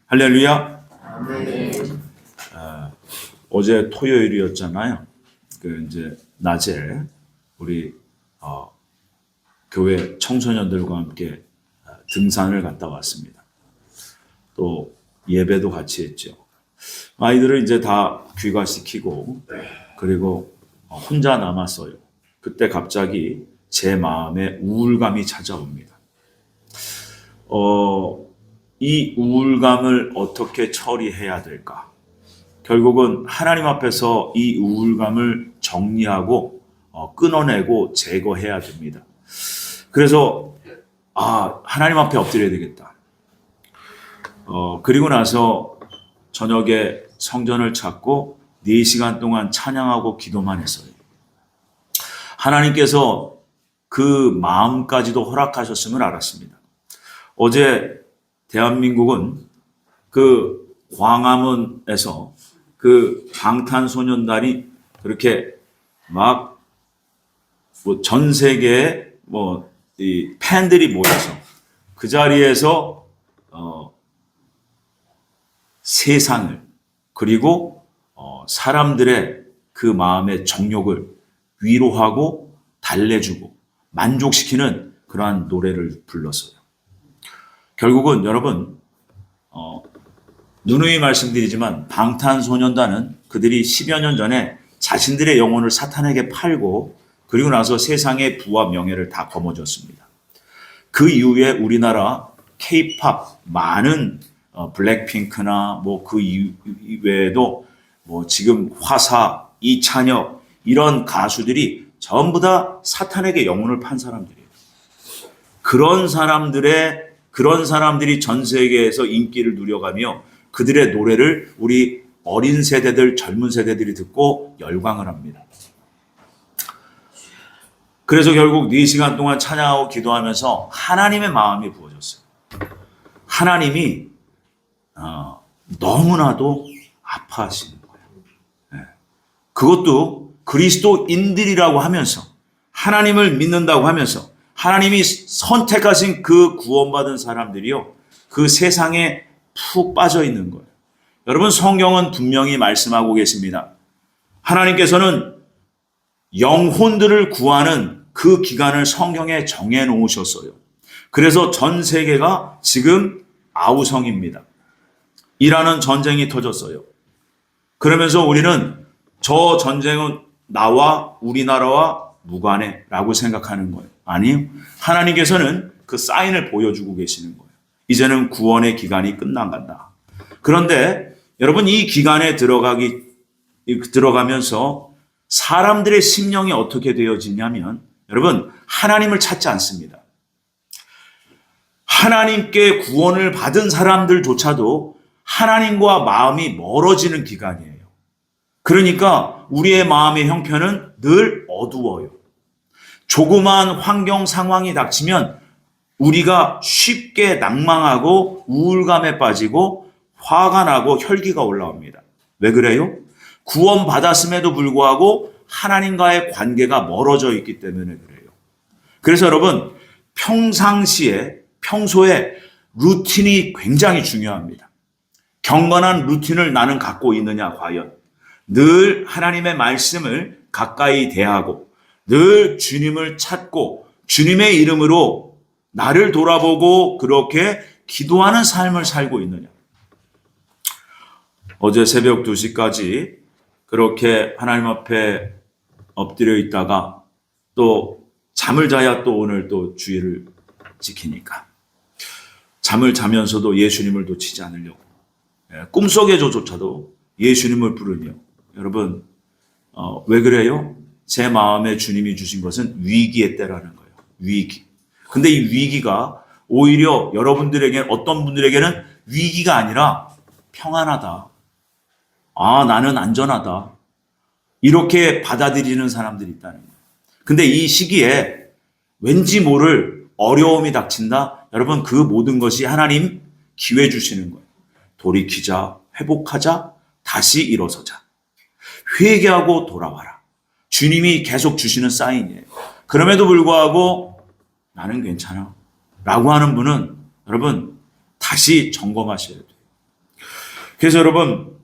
할렐루야. 아멘. 어제 토요일이었잖아요. 이제 낮에 우리 교회 청소년들과 함께 등산을 갔다 왔습니다. 또 예배도 같이 했죠. 아이들을 이제 다 귀가시키고 그리고 혼자 남았어요. 그때 갑자기 제 마음에 우울감이 찾아옵니다. 이 우울감을 어떻게 처리해야 될까? 결국은 하나님 앞에서 이 우울감을 정리하고 끊어내고 제거해야 됩니다. 그래서 하나님 앞에 엎드려야 되겠다. 그리고 나서 저녁에 성전을 찾고 4시간 동안 찬양하고 기도만 했어요. 하나님께서 그 마음까지도 허락하셨음을 알았습니다. 어제 대한민국은 그 광화문에서 그 방탄소년단이 그렇게 막 전 세계에 이 팬들이 모여서 그 자리에서 세상을 그리고 사람들의 그 마음의 정욕을 위로하고 달래주고 만족시키는 그러한 노래를 불렀어요. 결국은 여러분 누누이 말씀드리지만 방탄소년단은 그들이 10여 년 전에 자신들의 영혼을 사탄에게 팔고 그리고 나서 세상의 부와 명예를 다 거머쥐었습니다. 그 이후에 우리나라 K-팝 많은 블랙핑크나 그 이외에도 지금 화사, 이찬혁 이런 가수들이 전부 다 사탄에게 영혼을 판 사람들이에요. 그런 사람들이 전 세계에서 인기를 누려가며 그들의 노래를 우리 어린 세대들, 젊은 세대들이 듣고 열광을 합니다. 그래서 결국 4시간 동안 찬양하고 기도하면서 하나님의 마음이 부어졌어요. 하나님이 너무나도 아파하시는 거예요. 그것도 그리스도인들이라고 하면서 하나님을 믿는다고 하면서 하나님이 선택하신 그 구원받은 사람들이요. 그 세상에 푹 빠져 있는 거예요. 여러분 성경은 분명히 말씀하고 계십니다. 하나님께서는 영혼들을 구하는 그 기간을 성경에 정해 놓으셨어요. 그래서 전 세계가 지금 아우성입니다. 이라는 전쟁이 터졌어요. 그러면서 우리는 저 전쟁은 나와 우리나라와 무관해 라고 생각하는 거예요. 아니요. 하나님께서는 그 사인을 보여주고 계시는 거예요. 이제는 구원의 기간이 끝나간다. 그런데 여러분 이 기간에 들어가면서 사람들의 심령이 어떻게 되어지냐면 여러분 하나님을 찾지 않습니다. 하나님께 구원을 받은 사람들조차도 하나님과 마음이 멀어지는 기간이에요. 그러니까 우리의 마음의 형편은 늘 어두워요. 조그마한 환경 상황이 닥치면 우리가 쉽게 낭망하고 우울감에 빠지고 화가 나고 혈기가 올라옵니다. 왜 그래요? 구원받았음에도 불구하고 하나님과의 관계가 멀어져 있기 때문에 그래요. 그래서 여러분 평소에 루틴이 굉장히 중요합니다. 경건한 루틴을 나는 갖고 있느냐 과연. 늘 하나님의 말씀을 가까이 대하고 늘 주님을 찾고 주님의 이름으로 나를 돌아보고 그렇게 기도하는 삶을 살고 있느냐. 어제 새벽 2시까지 그렇게 하나님 앞에 엎드려 있다가 또 잠을 자야 또 오늘 또 주의를 지키니까 잠을 자면서도 예수님을 놓치지 않으려고 꿈속에조차도 예수님을 부르며 여러분 왜 그래요? 제 마음에 주님이 주신 것은 위기의 때라는 거예요. 위기. 근데 이 위기가 오히려 여러분들에게 어떤 분들에게는 위기가 아니라 평안하다. 나는 안전하다. 이렇게 받아들이는 사람들이 있다는 거예요. 근데 이 시기에 왠지 모를 어려움이 닥친다. 여러분 그 모든 것이 하나님 기회 주시는 거예요. 돌이키자, 회복하자, 다시 일어서자. 회개하고 돌아와라. 주님이 계속 주시는 사인이에요. 그럼에도 불구하고 나는 괜찮아 라고 하는 분은 여러분 다시 점검하셔야 돼요. 그래서 여러분,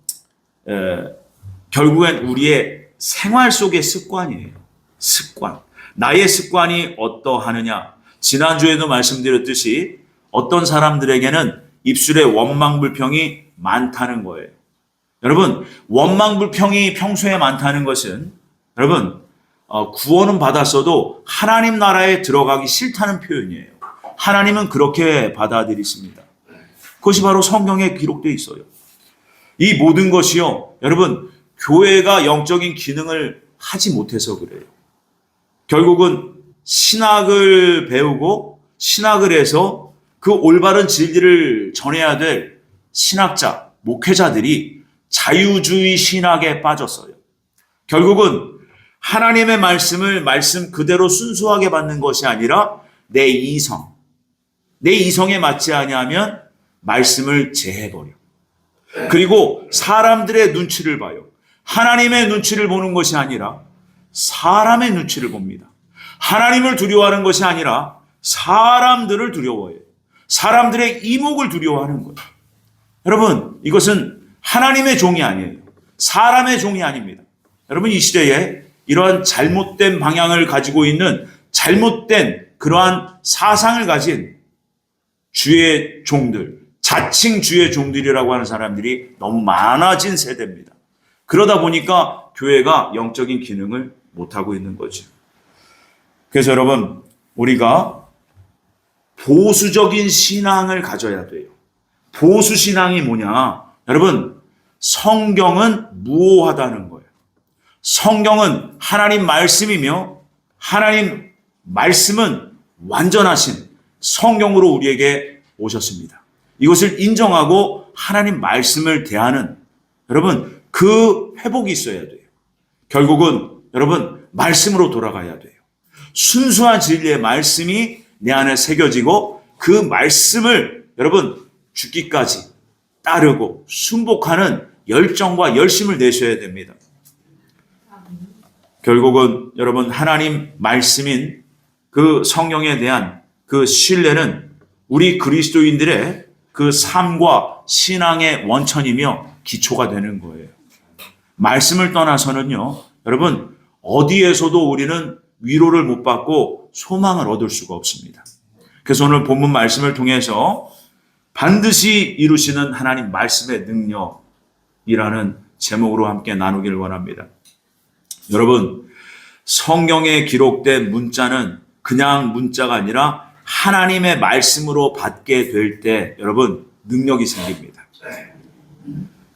결국엔 우리의 생활 속의 습관이에요. 습관. 나의 습관이 어떠하느냐. 지난주에도 말씀드렸듯이 어떤 사람들에게는 입술에 원망불평이 많다는 거예요. 여러분, 원망불평이 평소에 많다는 것은 여러분, 구원은 받았어도 하나님 나라에 들어가기 싫다는 표현이에요. 하나님은 그렇게 받아들이십니다. 그것이 바로 성경에 기록되어 있어요. 이 모든 것이요, 여러분, 교회가 영적인 기능을 하지 못해서 그래요. 결국은 신학을 배우고 신학을 해서 그 올바른 진리를 전해야 될 신학자, 목회자들이 자유주의 신학에 빠졌어요. 결국은 하나님의 말씀을 말씀 그대로 순수하게 받는 것이 아니라 내 이성에 맞지 아니하면 말씀을 제해버려. 그리고 사람들의 눈치를 봐요. 하나님의 눈치를 보는 것이 아니라 사람의 눈치를 봅니다. 하나님을 두려워하는 것이 아니라 사람들을 두려워해요. 사람들의 이목을 두려워하는 거예요. 여러분, 이것은 하나님의 종이 아니에요. 사람의 종이 아닙니다. 여러분, 이 시대에 이러한 잘못된 방향을 가지고 있는 잘못된 그러한 사상을 가진 주의 종들, 자칭 주의 종들이라고 하는 사람들이 너무 많아진 세대입니다. 그러다 보니까 교회가 영적인 기능을 못하고 있는 거죠. 그래서 여러분, 우리가 보수적인 신앙을 가져야 돼요. 보수 신앙이 뭐냐? 여러분, 성경은 무오하다는 거예요. 성경은 하나님 말씀이며 하나님 말씀은 완전하신 성경으로 우리에게 오셨습니다. 이것을 인정하고 하나님 말씀을 대하는 여러분, 그 회복이 있어야 돼요. 결국은 여러분, 말씀으로 돌아가야 돼요. 순수한 진리의 말씀이 내 안에 새겨지고 그 말씀을 여러분 죽기까지 따르고 순복하는 열정과 열심을 내셔야 됩니다. 결국은 여러분, 하나님 말씀인 그 성경에 대한 그 신뢰는 우리 그리스도인들의 그 삶과 신앙의 원천이며 기초가 되는 거예요. 말씀을 떠나서는요, 여러분, 어디에서도 우리는 위로를 못 받고 소망을 얻을 수가 없습니다. 그래서 오늘 본문 말씀을 통해서 반드시 이루시는 하나님 말씀의 능력이라는 제목으로 함께 나누기를 원합니다. 여러분, 성경에 기록된 문자는 그냥 문자가 아니라 하나님의 말씀으로 받게 될 때 여러분 능력이 생깁니다.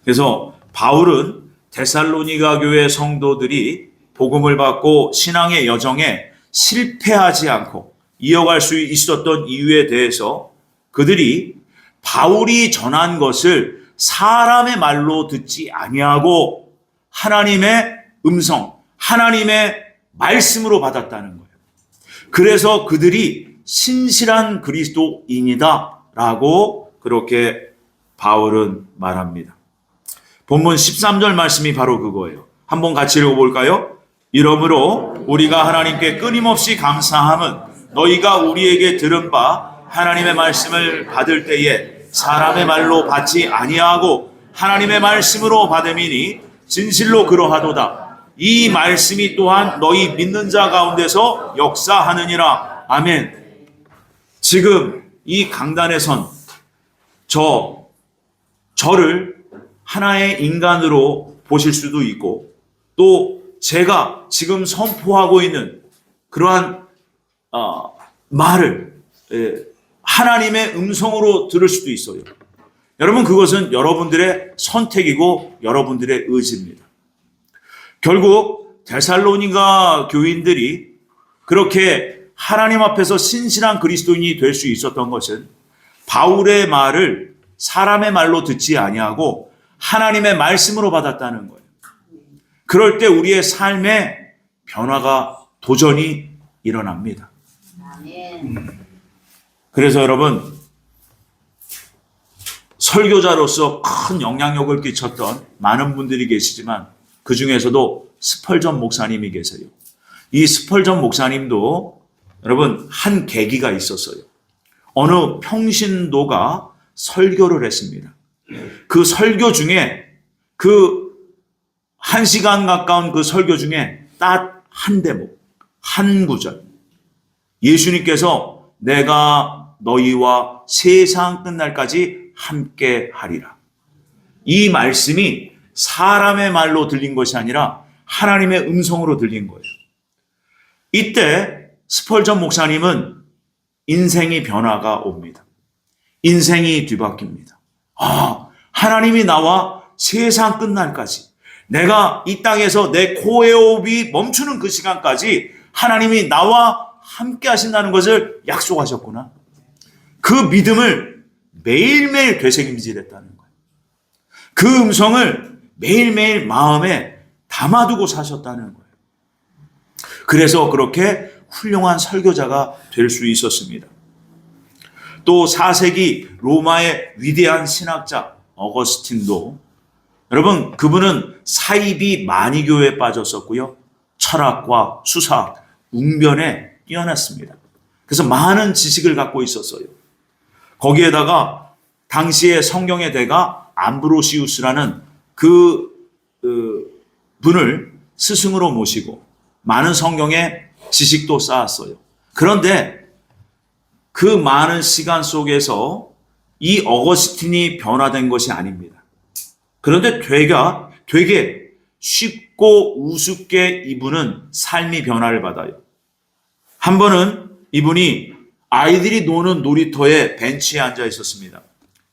그래서 바울은 데살로니가 교회 성도들이 복음을 받고 신앙의 여정에 실패하지 않고 이어갈 수 있었던 이유에 대해서 그들이 바울이 전한 것을 사람의 말로 듣지 아니하고 하나님의 음성, 하나님의 말씀으로 받았다는 거예요. 그래서 그들이 신실한 그리스도인이다 라고 그렇게 바울은 말합니다. 본문 13절 말씀이 바로 그거예요. 한번 같이 읽어볼까요? 이러므로 우리가 하나님께 끊임없이 감사함은 너희가 우리에게 들은 바 하나님의 말씀을 받을 때에 사람의 말로 받지 아니하고 하나님의 말씀으로 받음이니 진실로 그러하도다. 이 말씀이 또한 너희 믿는 자 가운데서 역사하느니라. 아멘. 지금 이 강단에 선 저를 하나의 인간으로 보실 수도 있고 또 제가 지금 선포하고 있는 그러한 말을 하나님의 음성으로 들을 수도 있어요. 여러분, 그것은 여러분들의 선택이고 여러분들의 의지입니다. 결국 데살로니가 교인들이 그렇게 하나님 앞에서 신실한 그리스도인이 될 수 있었던 것은 바울의 말을 사람의 말로 듣지 아니하고 하나님의 말씀으로 받았다는 거예요. 그럴 때 우리의 삶에 변화가 도전이 일어납니다. 그래서 여러분, 설교자로서 큰 영향력을 끼쳤던 많은 분들이 계시지만 그 중에서도 스펄전 목사님이 계세요. 이 스펄전 목사님도 여러분 한 계기가 있었어요. 어느 평신도가 설교를 했습니다. 그 그 설교 중에 그 1시간 가까운 그 설교 중에 딱 한 대목, 한 구절. 예수님께서 내가 너희와 세상 끝날까지 함께 하리라. 이 말씀이 사람의 말로 들린 것이 아니라 하나님의 음성으로 들린 거예요. 이때 스펄전 목사님은 인생이 변화가 옵니다. 인생이 뒤바뀝니다. 하나님이 나와 세상 끝날까지, 내가 이 땅에서 내 코의 호흡이 멈추는 그 시간까지 하나님이 나와 함께 하신다는 것을 약속하셨구나. 그 믿음을 매일매일 되새김질했다는 거예요. 그 음성을 매일매일 마음에 담아두고 사셨다는 거예요. 그래서 그렇게 훌륭한 설교자가 될 수 있었습니다. 또 4세기 로마의 위대한 신학자 어거스틴도, 여러분, 그분은 사이비 만이교에 빠졌었고요. 철학과 수사학, 웅변에 뛰어났습니다. 그래서 많은 지식을 갖고 있었어요. 거기에다가 당시의 성경의 대가 암브로시우스라는 그 분을 스승으로 모시고 많은 성경의 지식도 쌓았어요. 그런데 그 많은 시간 속에서 이 어거스틴이 변화된 것이 아닙니다. 그런데 되게 쉽고 우습게 이분은 삶이 변화를 받아요. 한 번은 이분이 아이들이 노는 놀이터에 벤치에 앉아 있었습니다.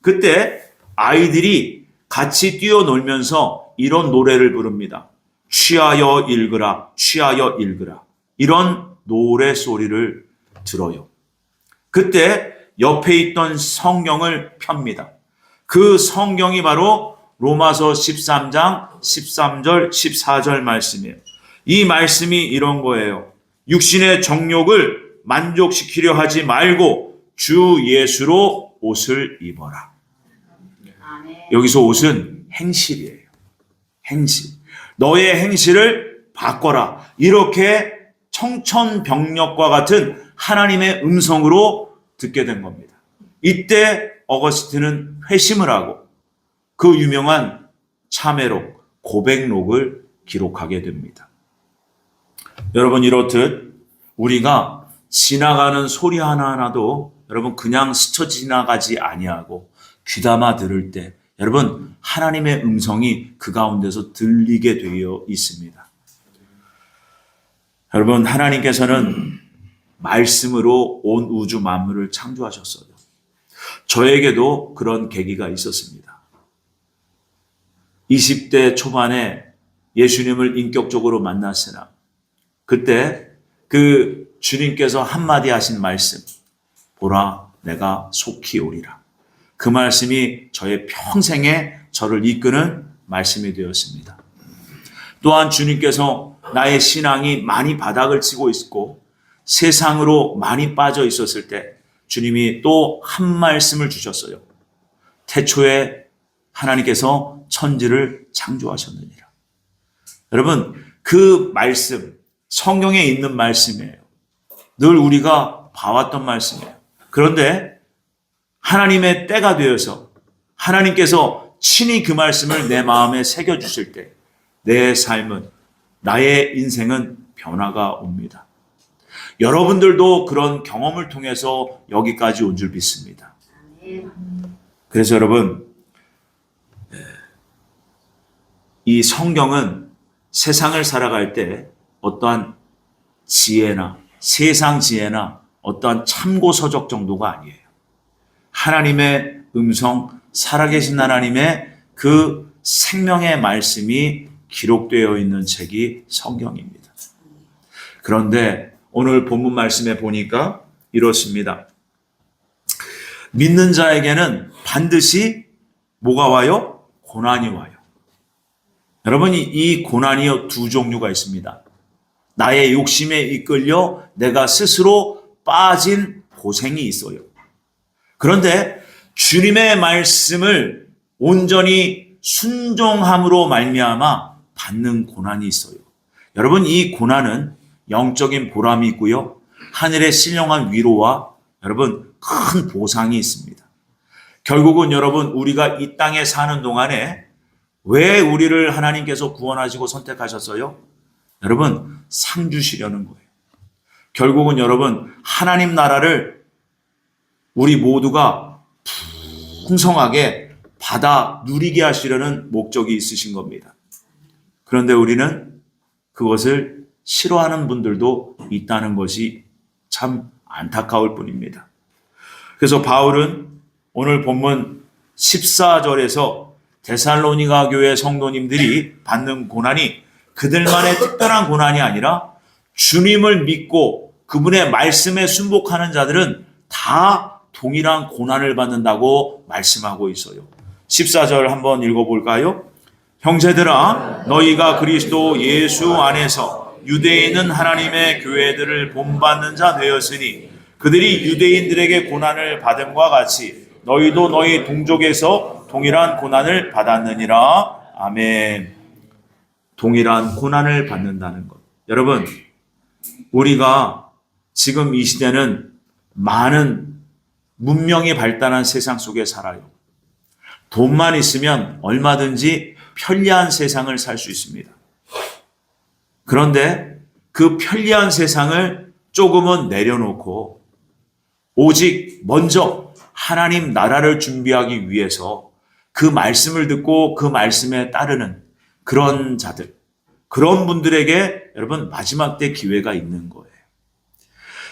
그때 아이들이 같이 뛰어놀면서 이런 노래를 부릅니다. 취하여 읽으라, 취하여 읽으라. 이런 노래 소리를 들어요. 그때 옆에 있던 성경을 펴니다. 그 성경이 바로 로마서 13장 13절 14절 말씀이에요. 이 말씀이 이런 거예요. 육신의 정욕을 만족시키려 하지 말고 주 예수로 옷을 입어라. 여기서 옷은 행실이에요. 행실. 너의 행실을 바꿔라. 이렇게 청천벽력과 같은 하나님의 음성으로 듣게 된 겁니다. 이때 어거스틴은 회심을 하고 그 유명한 참회록, 고백록을 기록하게 됩니다. 여러분, 이렇듯 우리가 지나가는 소리 하나하나도 여러분 그냥 스쳐 지나가지 아니하고 귀담아 들을 때 여러분 하나님의 음성이 그 가운데서 들리게 되어 있습니다. 여러분, 하나님께서는 말씀으로 온 우주 만물을 창조하셨어요. 저에게도 그런 계기가 있었습니다. 20대 초반에 예수님을 인격적으로 만났으나 그때 그 주님께서 한마디 하신 말씀, 보라 내가 속히 오리라. 그 말씀이 저의 평생에 저를 이끄는 말씀이 되었습니다. 또한 주님께서 나의 신앙이 많이 바닥을 치고 있고 세상으로 많이 빠져 있었을 때 주님이 또 한 말씀을 주셨어요. 태초에 하나님께서 천지를 창조하셨느니라. 여러분, 그 말씀, 성경에 있는 말씀이에요. 늘 우리가 봐왔던 말씀이에요. 그런데 하나님의 때가 되어서 하나님께서 친히 그 말씀을 내 마음에 새겨주실 때 내 삶은, 나의 인생은 변화가 옵니다. 여러분들도 그런 경험을 통해서 여기까지 온 줄 믿습니다. 그래서 여러분, 이 성경은 세상을 살아갈 때 어떠한 지혜나 세상 지혜나 어떠한 참고서적 정도가 아니에요. 하나님의 음성, 살아계신 하나님의 그 생명의 말씀이 기록되어 있는 책이 성경입니다. 그런데 오늘 본문 말씀에 보니까 이렇습니다. 믿는 자에게는 반드시 뭐가 와요? 고난이 와요. 여러분, 이 고난이 두 종류가 있습니다. 나의 욕심에 이끌려 내가 스스로 빠진 고생이 있어요. 그런데 주님의 말씀을 온전히 순종함으로 말미암아 받는 고난이 있어요. 여러분, 이 고난은 영적인 보람이 있고요. 하늘의 신령한 위로와 여러분 큰 보상이 있습니다. 결국은 여러분, 우리가 이 땅에 사는 동안에 왜 우리를 하나님께서 구원하시고 선택하셨어요? 여러분, 상 주시려는 거예요. 결국은 여러분, 하나님 나라를 우리 모두가 풍성하게 받아 누리게 하시려는 목적이 있으신 겁니다. 그런데 우리는 그것을 싫어하는 분들도 있다는 것이 참 안타까울 뿐입니다. 그래서 바울은 오늘 본문 14절에서 데살로니가 교회 성도님들이 받는 고난이 그들만의 특별한 고난이 아니라 주님을 믿고 그분의 말씀에 순복하는 자들은 다 동일한 고난을 받는다고 말씀하고 있어요. 14절 한번 읽어볼까요? 형제들아, 너희가 그리스도 예수 안에서 유대인은 하나님의 교회들을 본받는 자 되었으니 그들이 유대인들에게 고난을 받음과 같이 너희도 너희 동족에서 동일한 고난을 받았느니라. 아멘. 동일한 고난을 받는다는 것. 여러분, 우리가 지금 이 시대는 많은 문명이 발달한 세상 속에 살아요. 돈만 있으면 얼마든지 편리한 세상을 살 수 있습니다. 그런데 그 편리한 세상을 조금은 내려놓고 오직 먼저 하나님 나라를 준비하기 위해서 그 말씀을 듣고 그 말씀에 따르는 그런 자들, 그런 분들에게 여러분 마지막 때 기회가 있는 거예요.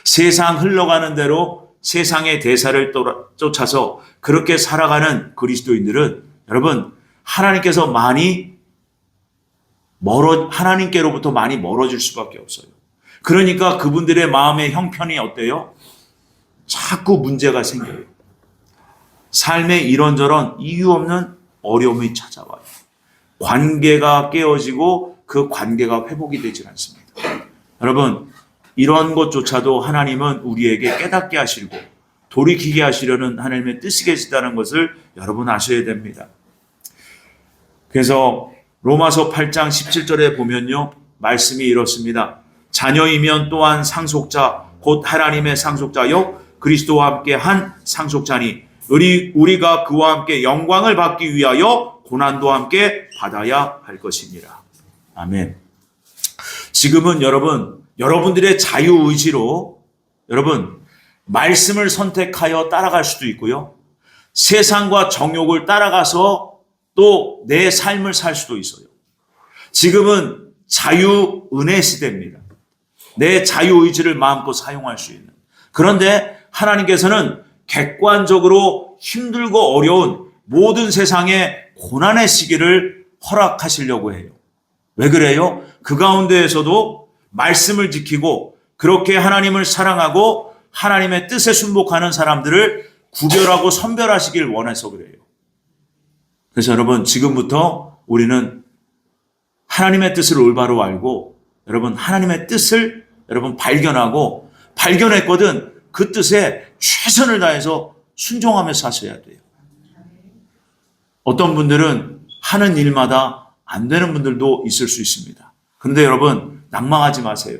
세상 흘러가는 대로 세상의 대사를 쫓아서 그렇게 살아가는 그리스도인들은 여러분 하나님께로부터 많이 멀어질 수밖에 없어요. 그러니까 그분들의 마음의 형편이 어때요? 자꾸 문제가 생겨요. 삶에 이런저런 이유 없는 어려움이 찾아와요. 관계가 깨어지고 그 관계가 회복이 되질 않습니다. 여러분, 이런 것조차도 하나님은 우리에게 깨닫게 하시고 돌이키게 하시려는 하나님의 뜻이 계시다는 것을 여러분 아셔야 됩니다. 그래서 로마서 8장 17절에 보면요, 말씀이 이렇습니다. 자녀이면 또한 상속자 곧 하나님의 상속자요 그리스도와 함께 한 상속자니 우리가 그와 함께 영광을 받기 위하여 고난도 함께 받아야 할 것이니라. 아멘. 지금은 여러분들의 자유의지로 여러분 말씀을 선택하여 따라갈 수도 있고요. 세상과 정욕을 따라가서 또 내 삶을 살 수도 있어요. 지금은 자유은혜 시대입니다. 내 자유의지를 마음껏 사용할 수 있는. 그런데 하나님께서는 객관적으로 힘들고 어려운 모든 세상의 고난의 시기를 허락하시려고 해요. 왜 그래요? 그 가운데에서도 말씀을 지키고 그렇게 하나님을 사랑하고 하나님의 뜻에 순복하는 사람들을 구별하고 선별하시길 원해서 그래요. 그래서 여러분 지금부터 우리는 하나님의 뜻을 올바로 알고 여러분 하나님의 뜻을 여러분 발견했거든 그 뜻에 최선을 다해서 순종하며 사셔야 돼요. 어떤 분들은 하는 일마다 안 되는 분들도 있을 수 있습니다. 그런데 여러분 낭망하지 마세요.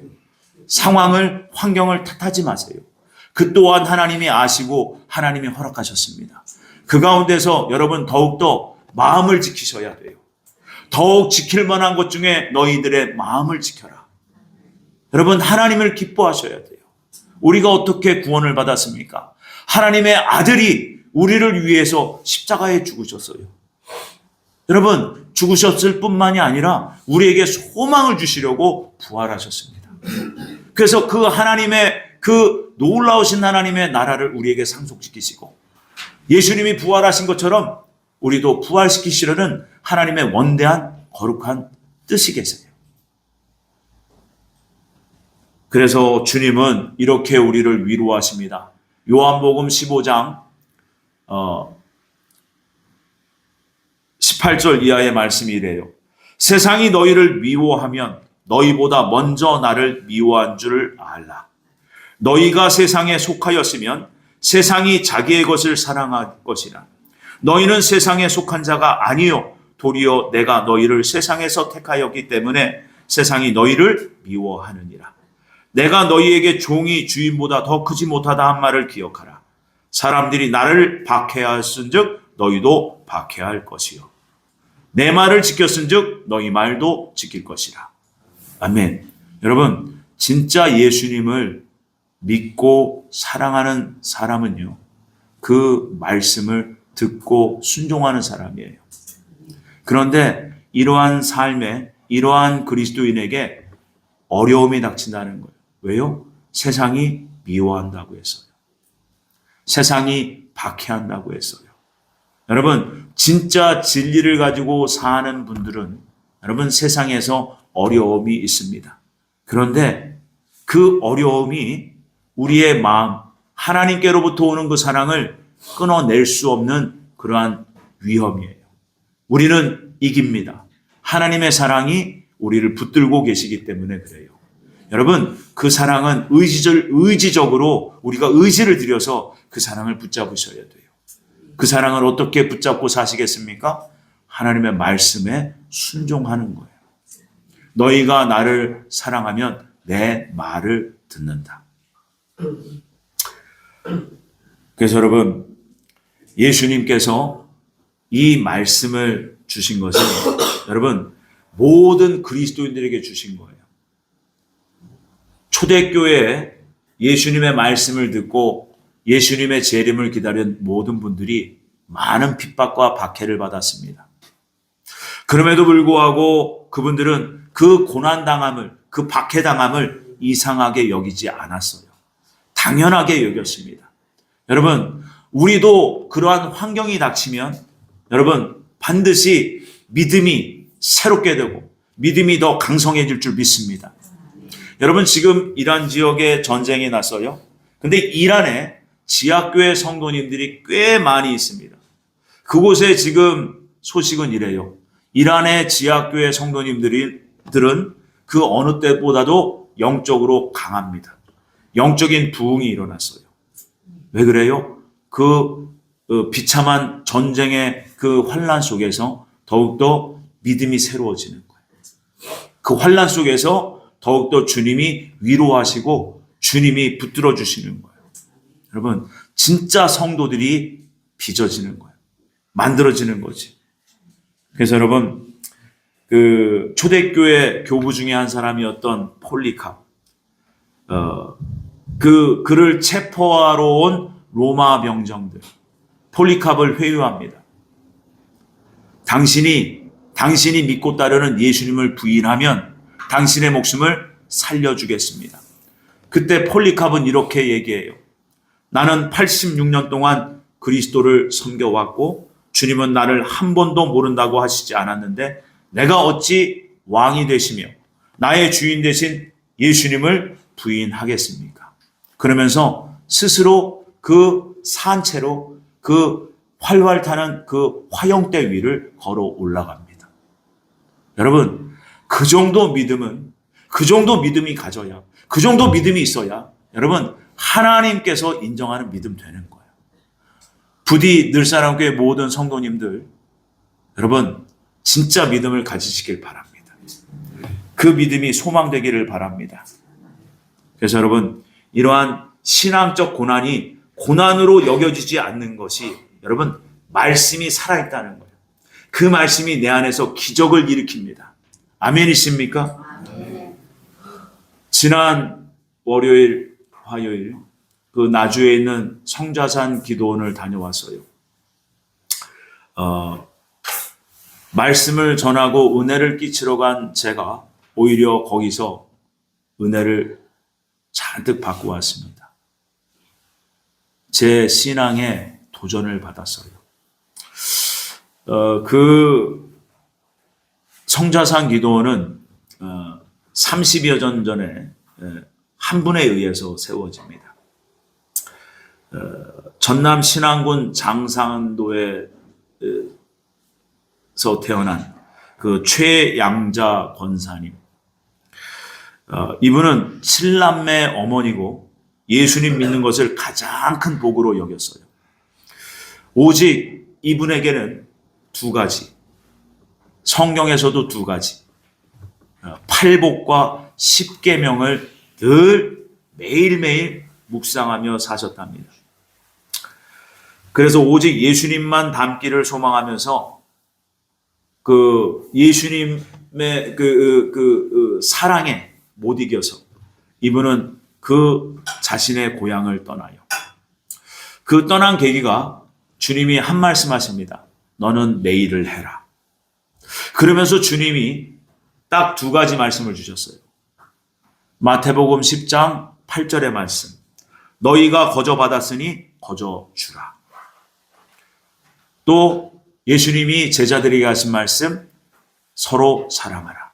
상황을 환경을 탓하지 마세요. 그 또한 하나님이 아시고 하나님이 허락하셨습니다. 그 가운데서 여러분 더욱더 마음을 지키셔야 돼요. 더욱 지킬 만한 것 중에 너희들의 마음을 지켜라. 여러분 하나님을 기뻐하셔야 돼요. 우리가 어떻게 구원을 받았습니까? 하나님의 아들이 우리를 위해서 십자가에 죽으셨어요. 여러분 죽으셨을 뿐만이 아니라 우리에게 소망을 주시려고 부활하셨습니다. 그래서 그 하나님의 그 놀라우신 하나님의 나라를 우리에게 상속시키시고 예수님이 부활하신 것처럼 우리도 부활시키시려는 하나님의 원대한 거룩한 뜻이 계세요. 그래서 주님은 이렇게 우리를 위로하십니다. 요한복음 15장 18절 이하의 말씀이 이래요. 세상이 너희를 미워하면 너희보다 먼저 나를 미워한 줄을 알라. 너희가 세상에 속하였으면 세상이 자기의 것을 사랑할 것이라. 너희는 세상에 속한 자가 아니요 도리어 내가 너희를 세상에서 택하였기 때문에 세상이 너희를 미워하느니라. 내가 너희에게 종이 주인보다 더 크지 못하다 한 말을 기억하라. 사람들이 나를 박해하였은즉 너희도 박해할 것이요. 내 말을 지켰은즉 너희 말도 지킬 것이라. 아멘. 여러분, 진짜 예수님을 믿고 사랑하는 사람은요, 그 말씀을 듣고 순종하는 사람이에요. 그런데 이러한 삶에, 이러한 그리스도인에게 어려움이 닥친다는 거예요. 왜요? 세상이 미워한다고 했어요. 세상이 박해한다고 했어요. 여러분, 진짜 진리를 가지고 사는 분들은 여러분 세상에서 어려움이 있습니다. 그런데 그 어려움이 우리의 마음, 하나님께로부터 오는 그 사랑을 끊어낼 수 없는 그러한 위험이에요. 우리는 이깁니다. 하나님의 사랑이 우리를 붙들고 계시기 때문에 그래요. 여러분, 그 사랑은 의지적으로 우리가 의지를 들여서 그 사랑을 붙잡으셔야 돼요. 그 사랑을 어떻게 붙잡고 사시겠습니까? 하나님의 말씀에 순종하는 거예요. 너희가 나를 사랑하면 내 말을 듣는다. 그래서 여러분, 예수님께서 이 말씀을 주신 것은 여러분 모든 그리스도인들에게 주신 거예요. 초대교회에 예수님의 말씀을 듣고 예수님의 재림을 기다린 모든 분들이 많은 핍박과 박해를 받았습니다. 그럼에도 불구하고 그분들은 그 고난당함을, 그 박해당함을 이상하게 여기지 않았어요. 당연하게 여겼습니다. 여러분, 우리도 그러한 환경이 닥치면 여러분 반드시 믿음이 새롭게 되고 믿음이 더 강성해질 줄 믿습니다. 여러분, 지금 이란 지역에 전쟁이 났어요. 근데 이란에 지하교회 성도님들이 꽤 많이 있습니다. 그곳에 지금 소식은 이래요. 이란의 지하교회 성도님들은 그 어느 때보다도 영적으로 강합니다. 영적인 부흥이 일어났어요. 왜 그래요? 그 비참한 전쟁의 그 환란 속에서 더욱더 믿음이 새로워지는 거예요. 그 환란 속에서 더욱더 주님이 위로하시고 주님이 붙들어 주시는 거예요. 여러분, 진짜 성도들이 빚어지는 거예요. 만들어지는 거지. 그래서 여러분, 그 초대교회 교부 중에 한 사람이었던 폴리캅, 그를 체포하러 온 로마 병정들, 폴리캅을 회유합니다. 당신이 믿고 따르는 예수님을 부인하면 당신의 목숨을 살려주겠습니다. 그때 폴리캅은 이렇게 얘기해요. 나는 86년 동안 그리스도를 섬겨왔고 주님은 나를 한 번도 모른다고 하시지 않았는데 내가 어찌 왕이 되시며 나의 주인 되신 예수님을 부인하겠습니까? 그러면서 스스로 그 산채로 그 활활 타는 그 화형대 위를 걸어 올라갑니다. 여러분, 그 정도 믿음이 가져야, 그 정도 믿음이 있어야 여러분 하나님께서 인정하는 믿음 되는 거예요. 부디 늘사랑교회 모든 성도님들 여러분 진짜 믿음을 가지시길 바랍니다. 그 믿음이 소망되기를 바랍니다. 그래서 여러분 이러한 신앙적 고난이 고난으로 여겨지지 않는 것이 여러분 말씀이 살아있다는 거예요. 그 말씀이 내 안에서 기적을 일으킵니다. 아멘이십니까? 아멘. 지난 월요일, 화요일 그 나주에 있는 성자산 기도원을 다녀왔어요. 말씀을 전하고 은혜를 끼치러 간 제가 오히려 거기서 은혜를 잔뜩 받고 왔습니다. 제 신앙에 도전을 받았어요. 그 성자산 기도원은 30여 년 전에 한 분에 의해서 세워집니다. 전남 신안군 장산도에서 태어난 그 최양자 권사님. 이분은 7남매 어머니고 예수님 믿는 것을 가장 큰 복으로 여겼어요. 오직 이분에게는 두 가지, 성경에서도 두 가지, 팔복과 십계명을 늘 매일매일 묵상하며 사셨답니다. 그래서 오직 예수님만 닮기를 소망하면서 그 예수님의 사랑에 못 이겨서 이분은 그 자신의 고향을 떠나요. 그 떠난 계기가 주님이 한 말씀하십니다. 너는 내 일을 해라. 그러면서 주님이 딱 두 가지 말씀을 주셨어요. 마태복음 10장 8절의 말씀. 너희가 거저 받았으니 거저 주라. 또 예수님이 제자들에게 하신 말씀, 서로 사랑하라.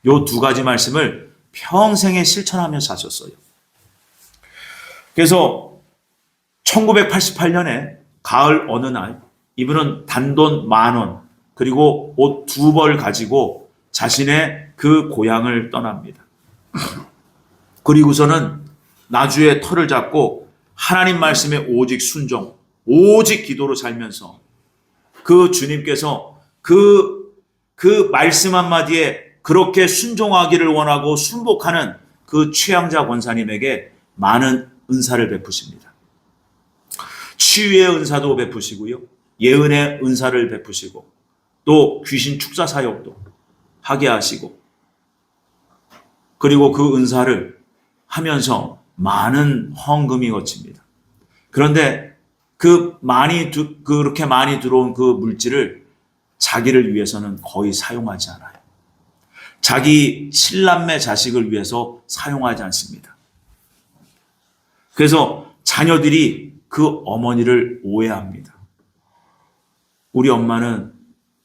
요 두 가지 말씀을 평생에 실천하면서 하셨어요. 그래서 1988년에 가을 어느 날 이분은 단돈 10,000원 그리고 옷 2벌 가지고 자신의 그 고향을 떠납니다. 그리고서는 나주에 터를 잡고 하나님 말씀에 오직 순종, 오직 기도로 살면서 그 주님께서 그 말씀 한마디에 그렇게 순종하기를 원하고 순복하는 그 최양자 권사님에게 많은 은사를 베푸십니다. 치유의 은사도 베푸시고요. 예언의 은사를 베푸시고 또 귀신 축사 사역도 하게 하시고 그리고 그 은사를 하면서 많은 헌금이 거칩니다. 그런데 그렇게 많이 들어온 그 물질을 자기를 위해서는 거의 사용하지 않아요. 자기 7남매 자식을 위해서 사용하지 않습니다. 그래서 자녀들이 그 어머니를 오해합니다. 우리 엄마는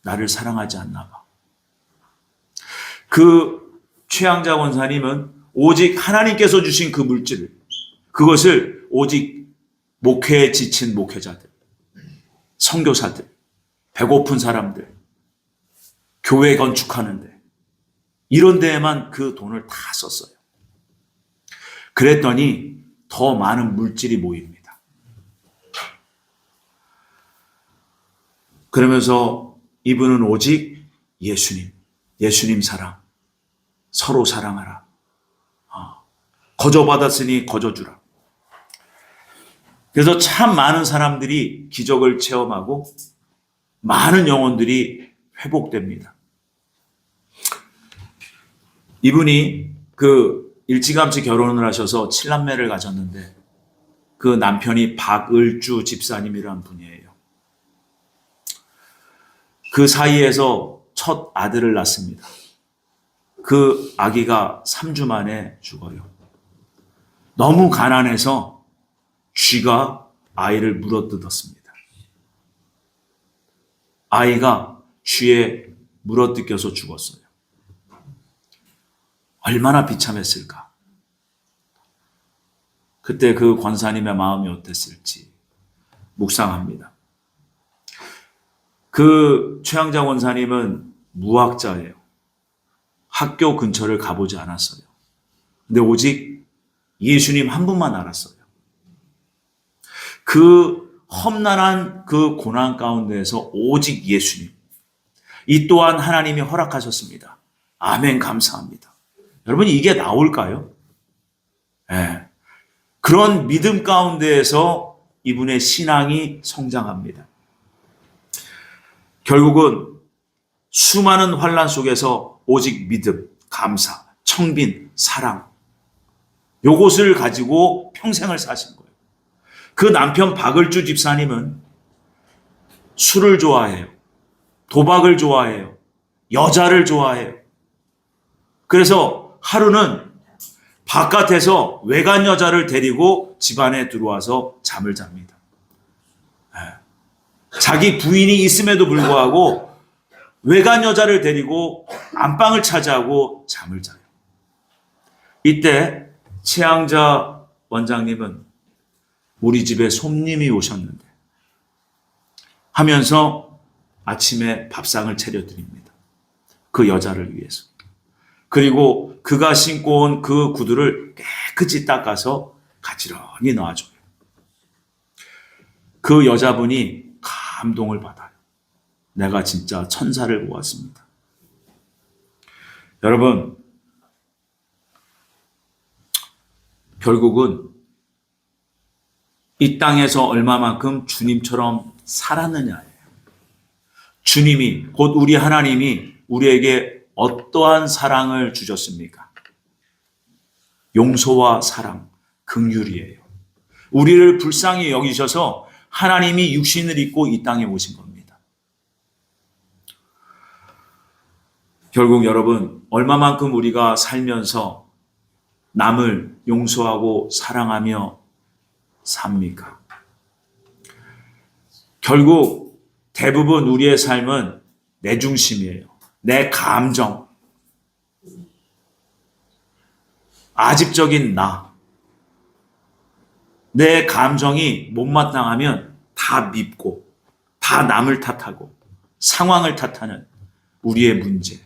나를 사랑하지 않나 봐. 그 최양자 권사님은 오직 하나님께서 주신 그 물질을, 그것을 오직 목회에 지친 목회자들, 선교사들, 배고픈 사람들, 교회 건축하는데 이런 데에만 그 돈을 다 썼어요. 그랬더니 더 많은 물질이 모입니다. 그러면서 이분은 오직 예수님 사랑, 서로 사랑하라. 거저 받았으니 거저 주라. 그래서 참 많은 사람들이 기적을 체험하고 많은 영혼들이 회복됩니다. 이분이 일찌감치 결혼을 하셔서 7남매를 가졌는데 그 남편이 박을주 집사님이라는 분이에요. 그 사이에서 첫 아들을 낳습니다. 그 아기가 3주 만에 죽어요. 너무 가난해서 쥐가 아이를 물어뜯었습니다. 아이가 쥐에 물어뜯겨서 죽었어요. 얼마나 비참했을까. 그때 그 권사님의 마음이 어땠을지 묵상합니다. 그 최양자 권사님은 무학자예요. 학교 근처를 가보지 않았어요. 근데 오직 예수님 한 분만 알았어요. 그 험난한 그 고난 가운데에서 오직 예수님. 이 또한 하나님이 허락하셨습니다. 아멘, 감사합니다. 여러분, 이게 나올까요? 네. 그런 믿음 가운데에서 이분의 신앙이 성장합니다. 결국은 수많은 환난 속에서 오직 믿음, 감사, 청빈, 사랑, 요것을 가지고 평생을 사신 거예요. 그 남편 박을주 집사님은 술을 좋아해요. 도박을 좋아해요. 여자를 좋아해요. 그래서 하루는 바깥에서 외간 여자를 데리고 집안에 들어와서 잠을 잡니다. 자기 부인이 있음에도 불구하고 외간 여자를 데리고 안방을 차지하고 잠을 자요. 이때 최양자 원장님은 우리 집에 손님이 오셨는데 하면서 아침에 밥상을 차려드립니다. 그 여자를 위해서. 그리고 그가 신고 온 그 구두를 깨끗이 닦아서 가지런히 놔줘요. 그 여자분이 감동을 받아요. 내가 진짜 천사를 보았습니다. 여러분, 결국은 이 땅에서 얼마만큼 주님처럼 살았느냐예요. 주님이, 곧 우리 하나님이 우리에게 어떠한 사랑을 주셨습니까? 용서와 사랑, 긍휼이에요. 우리를 불쌍히 여기셔서 하나님이 육신을 입고 이 땅에 오신 겁니다. 결국 여러분, 얼마만큼 우리가 살면서 남을 용서하고 사랑하며 삽니까? 결국 대부분 우리의 삶은 내 중심이에요. 내 감정, 아집적인 나, 내 감정이 못마땅하면 다 밉고 다 남을 탓하고 상황을 탓하는 우리의 문제.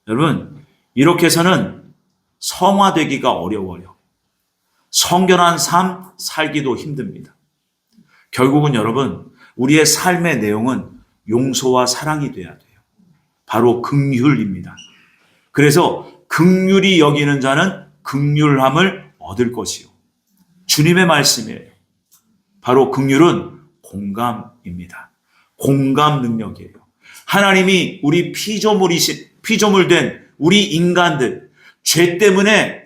여러분, 이렇게 해서는 성화되기가 어려워요. 성결한 삶 살기도 힘듭니다. 결국은 여러분, 우리의 삶의 내용은 용서와 사랑이 돼야 돼요. 바로 긍휼입니다. 그래서 긍휼히 여기는 자는 긍휼함을 얻을 것이요. 주님의 말씀이에요. 바로 긍휼은 공감입니다. 공감 능력이에요. 하나님이 우리 피조물된 우리 인간들, 죄 때문에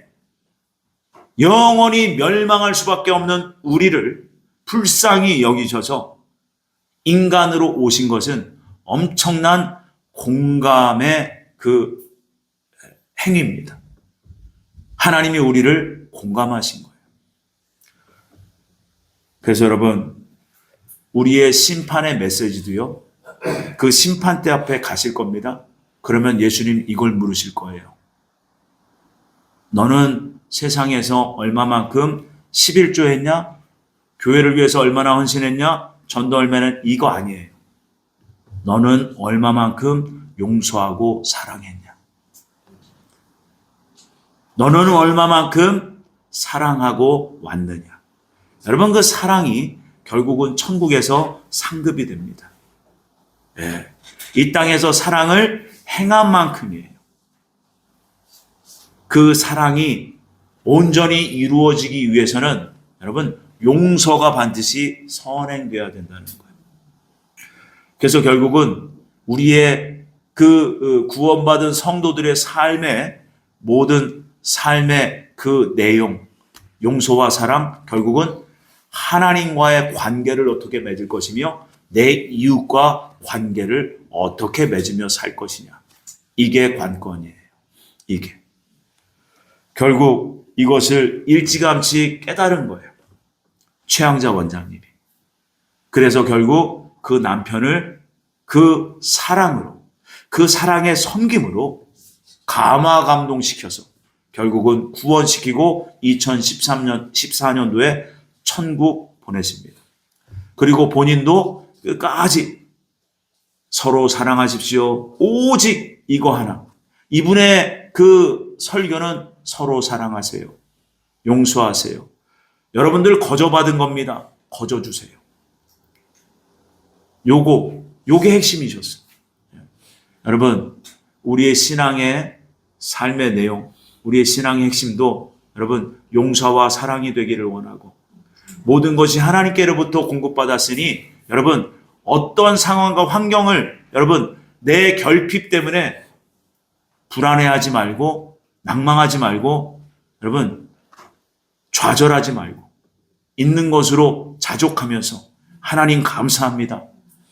영원히 멸망할 수밖에 없는 우리를 불쌍히 여기셔서 인간으로 오신 것은 엄청난 공감의 그 행위입니다. 하나님이 우리를 공감하신 거예요. 그래서 여러분, 우리의 심판의 메시지도요, 그 심판대 앞에 가실 겁니다. 그러면 예수님 이걸 물으실 거예요. 너는 세상에서 얼마만큼 11조 했냐? 교회를 위해서 얼마나 헌신했냐? 전도 얼마나? 이거 아니에요. 너는 얼마만큼 용서하고 사랑했냐? 너는 얼마만큼 사랑하고 왔느냐? 여러분, 그 사랑이 결국은 천국에서 상급이 됩니다. 네. 이 땅에서 사랑을 행한 만큼이에요. 그 사랑이 온전히 이루어지기 위해서는 여러분, 용서가 반드시 선행돼야 된다는 거예요. 그래서 결국은 우리의 그 구원받은 성도들의 삶의 모든 삶의 그 내용, 용서와 사랑, 결국은 하나님과의 관계를 어떻게 맺을 것이며 내 이웃과 관계를 어떻게 맺으며 살 것이냐. 이게 관건이에요. 이게. 결국 이것을 일찌감치 깨달은 거예요. 최양자 원장님이. 그래서 결국 그 남편을 그 사랑으로, 그 사랑의 섬김으로 감화 감동시켜서 결국은 구원시키고 14년도에 천국 보내십니다. 그리고 본인도 끝까지 서로 사랑하십시오. 오직 이거 하나. 이분의 그 설교는 서로 사랑하세요. 용서하세요. 여러분들 거저받은 겁니다. 거저주세요. 요게 핵심이셨어요. 여러분, 우리의 신앙의 삶의 내용, 우리의 신앙의 핵심도 여러분 용서와 사랑이 되기를 원하고 모든 것이 하나님께로부터 공급받았으니 여러분 어떤 상황과 환경을 여러분 내 결핍 때문에 불안해하지 말고 낭망하지 말고 여러분 좌절하지 말고 있는 것으로 자족하면서 하나님 감사합니다.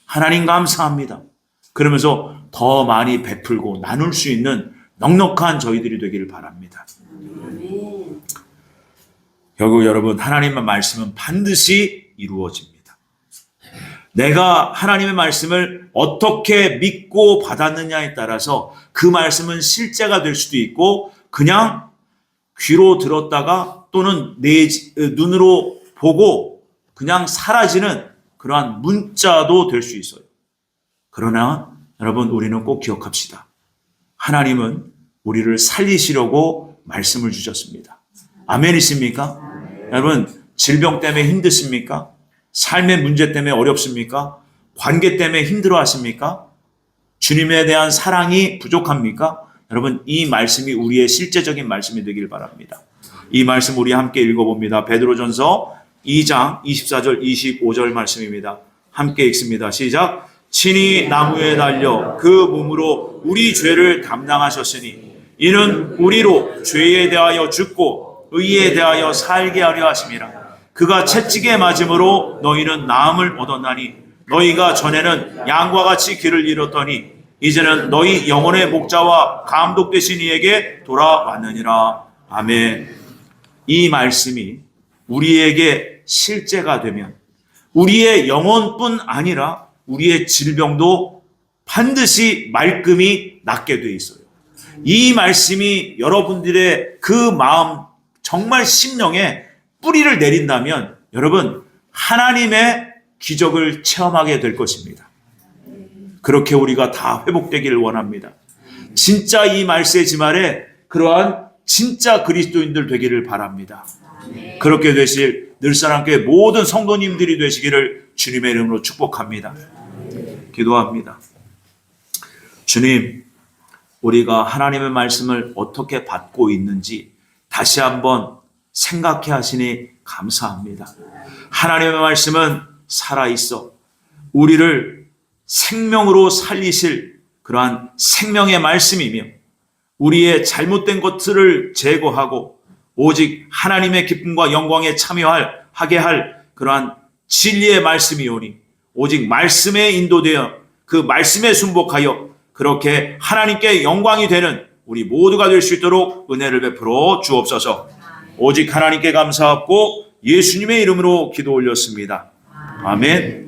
하나님 감사합니다. 그러면서 더 많이 베풀고 나눌 수 있는 넉넉한 저희들이 되기를 바랍니다. 결국 여러분 하나님의 말씀은 반드시 이루어집니다. 내가 하나님의 말씀을 어떻게 믿고 받았느냐에 따라서 그 말씀은 실제가 될 수도 있고 그냥 귀로 들었다가 또는 내 눈으로 보고 그냥 사라지는 그러한 문자도 될 수 있어요. 그러나 여러분 우리는 꼭 기억합시다. 하나님은 우리를 살리시려고 말씀을 주셨습니다. 아멘이십니까? 여러분 질병 때문에 힘드십니까? 삶의 문제 때문에 어렵습니까? 관계 때문에 힘들어하십니까? 주님에 대한 사랑이 부족합니까? 여러분 이 말씀이 우리의 실제적인 말씀이 되길 바랍니다. 이 말씀 우리 함께 읽어봅니다. 베드로전서 2장 24절 25절 말씀입니다. 함께 읽습니다. 시작. 친히 나무에 달려 그 몸으로 우리 죄를 담당하셨으니 이는 우리로 죄에 대하여 죽고 의에 대하여 살게 하려 하심이라. 그가 채찍에 맞음으로 너희는 나음을 얻었나니 너희가 전에는 양과 같이 길을 잃었더니 이제는 너희 영혼의 목자와 감독 되신 이에게 돌아왔느니라. 아멘. 이 말씀이 우리에게 실제가 되면 우리의 영혼뿐 아니라 우리의 질병도 반드시 말끔히 낫게 돼 있어요. 이 말씀이 여러분들의 그 마음 정말 심령에 뿌리를 내린다면 여러분 하나님의 기적을 체험하게 될 것입니다. 그렇게 우리가 다 회복되기를 원합니다. 진짜 이 말세지 말에 그러한 진짜 그리스도인들 되기를 바랍니다. 그렇게 되실 늘사랑교회 모든 성도님들이 되시기를 주님의 이름으로 축복합니다. 기도합니다. 주님, 우리가 하나님의 말씀을 어떻게 받고 있는지 다시 한번 생각해 하시니 감사합니다. 하나님의 말씀은 살아있어 우리를 생명으로 살리실 그러한 생명의 말씀이며 우리의 잘못된 것들을 제거하고 오직 하나님의 기쁨과 영광에 참여하게 할 그러한 진리의 말씀이오니 오직 말씀에 인도되어 그 말씀에 순복하여 그렇게 하나님께 영광이 되는 우리 모두가 될 수 있도록 은혜를 베풀어 주옵소서. 오직 하나님께 감사하고 예수님의 이름으로 기도 올렸습니다. 아멘.